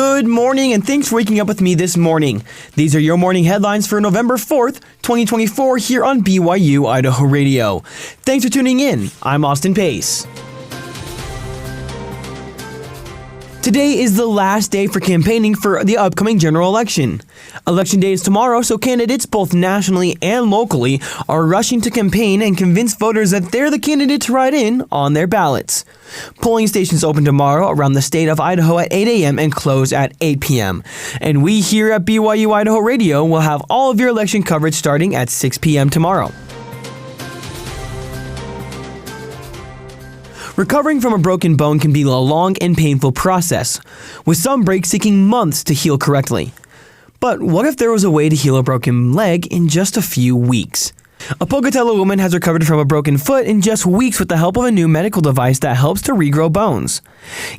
Good morning, and thanks for waking up with me this morning. These are your morning headlines for November 4th, 2024 here on BYU-Idaho Radio. Thanks for tuning in. I'm Austin Pace. Today is the last day for campaigning for the upcoming general election. Election day is tomorrow, so candidates both nationally and locally are rushing to campaign and convince voters that they're the candidate to write in on their ballots. Polling stations open tomorrow around the state of Idaho at 8 a.m. and close at 8 p.m. And we here at BYU-Idaho Radio will have all of your election coverage starting at 6 p.m. tomorrow. Recovering from a broken bone can be a long and painful process, with some breaks taking months to heal correctly. But what if there was a way to heal a broken leg in just a few weeks? A Pocatello woman has recovered from a broken foot in just weeks with the help of a new medical device that helps to regrow bones.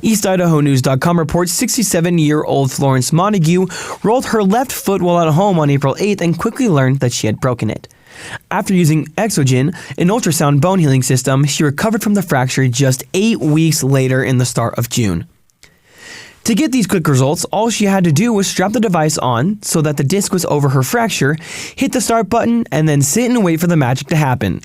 EastIdahoNews.com reports 67-year-old Florence Montague rolled her left foot while at home on April 8th and quickly learned that she had broken it. After using Exogen, an ultrasound bone healing system, she recovered from the fracture just 8 weeks later in the start of June. To get these quick results, all she had to do was strap the device on so that the disc was over her fracture, hit the start button, and then sit and wait for the magic to happen.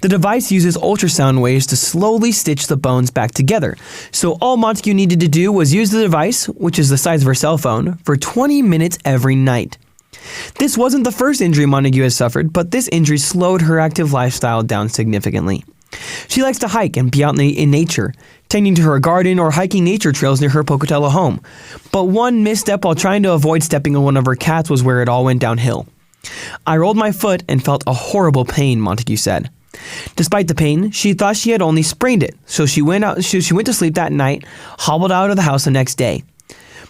The device uses ultrasound waves to slowly stitch the bones back together, so all Montague needed to do was use the device, which is the size of her cell phone, for 20 minutes every night. This wasn't the first injury Montague has suffered, but this injury slowed her active lifestyle down significantly. She likes to hike and be out in nature, tending to her garden or hiking nature trails near her Pocatello home. But one misstep while trying to avoid stepping on one of her cats was where it all went downhill. "I rolled my foot and felt a horrible pain," Montague said. Despite the pain, she thought she had only sprained it, so she went to sleep that night, hobbled out of the house the next day.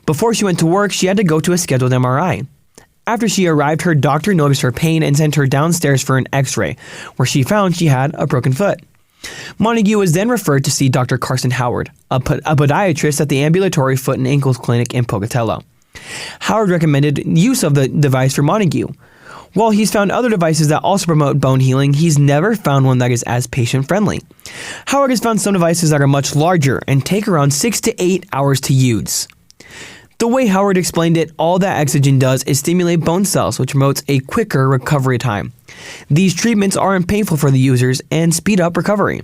Before she went to work, she had to go to a scheduled MRI. After she arrived, her doctor noticed her pain and sent her downstairs for an x-ray, where she found she had a broken foot. Montague was then referred to see Dr. Carson Howard, a podiatrist at the Ambulatory Foot and Ankles Clinic in Pocatello. Howard recommended use of the device for Montague. While he's found other devices that also promote bone healing, he's never found one that is as patient-friendly. Howard has found some devices that are much larger and take around 6 to 8 hours to use. The way Howard explained it, all that Exogen does is stimulate bone cells, which promotes a quicker recovery time. These treatments aren't painful for the users and speed up recovery.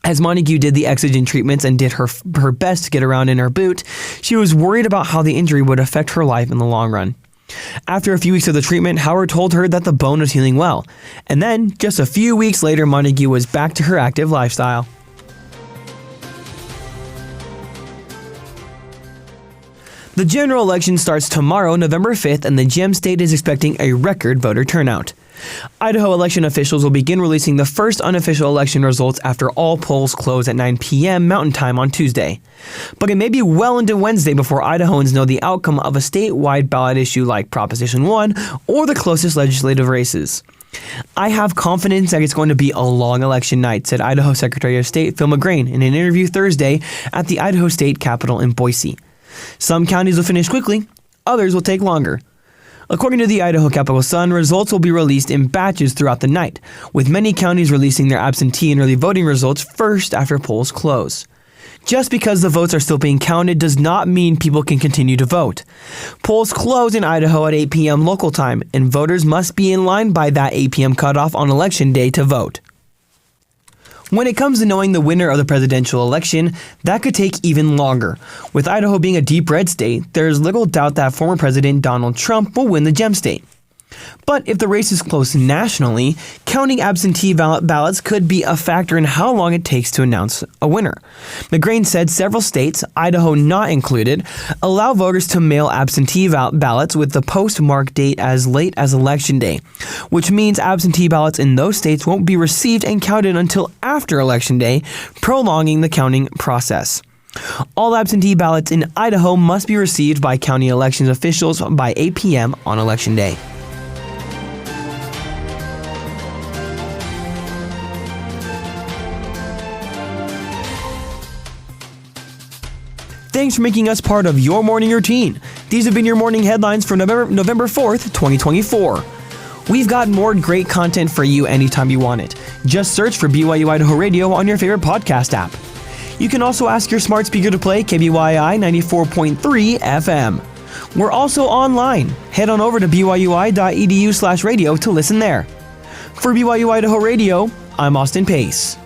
As Montague did the Exogen treatments and did her best to get around in her boot, she was worried about how the injury would affect her life in the long run. After a few weeks of the treatment, Howard told her that the bone was healing well. And then, just a few weeks later, Montague was back to her active lifestyle. The general election starts tomorrow, November 5th, and the Gem State is expecting a record voter turnout. Idaho election officials will begin releasing the first unofficial election results after all polls close at 9 p.m. Mountain Time on Tuesday. But it may be well into Wednesday before Idahoans know the outcome of a statewide ballot issue like Proposition 1 or the closest legislative races. "I have confidence that it's going to be a long election night," said Idaho Secretary of State Phil McGrain in an interview Thursday at the Idaho State Capitol in Boise. "Some counties will finish quickly, others will take longer." According to the Idaho Capital Sun, results will be released in batches throughout the night, with many counties releasing their absentee and early voting results first after polls close. Just because the votes are still being counted does not mean people can continue to vote. Polls close in Idaho at 8 p.m. local time, and voters must be in line by that 8 p.m. cutoff on Election Day to vote. When it comes to knowing the winner of the presidential election, that could take even longer. With Idaho being a deep red state, there is little doubt that former President Donald Trump will win the Gem State. But if the race is close nationally, counting absentee ballots could be a factor in how long it takes to announce a winner. McGrain said several states, Idaho not included, allow voters to mail absentee ballots with the postmark date as late as Election Day, which means absentee ballots in those states won't be received and counted until after Election Day, prolonging the counting process. All absentee ballots in Idaho must be received by county elections officials by 8 p.m. on Election Day. Thanks for making us part of your morning routine. These have been your morning headlines for November 4th, 2024. We've got more great content for you anytime you want it. Just search for BYU-Idaho Radio on your favorite podcast app. You can also ask your smart speaker to play KBYI 94.3 FM. We're also online. Head on over to byui.edu/radio to listen there. For BYU-Idaho Radio, I'm Austin Pace.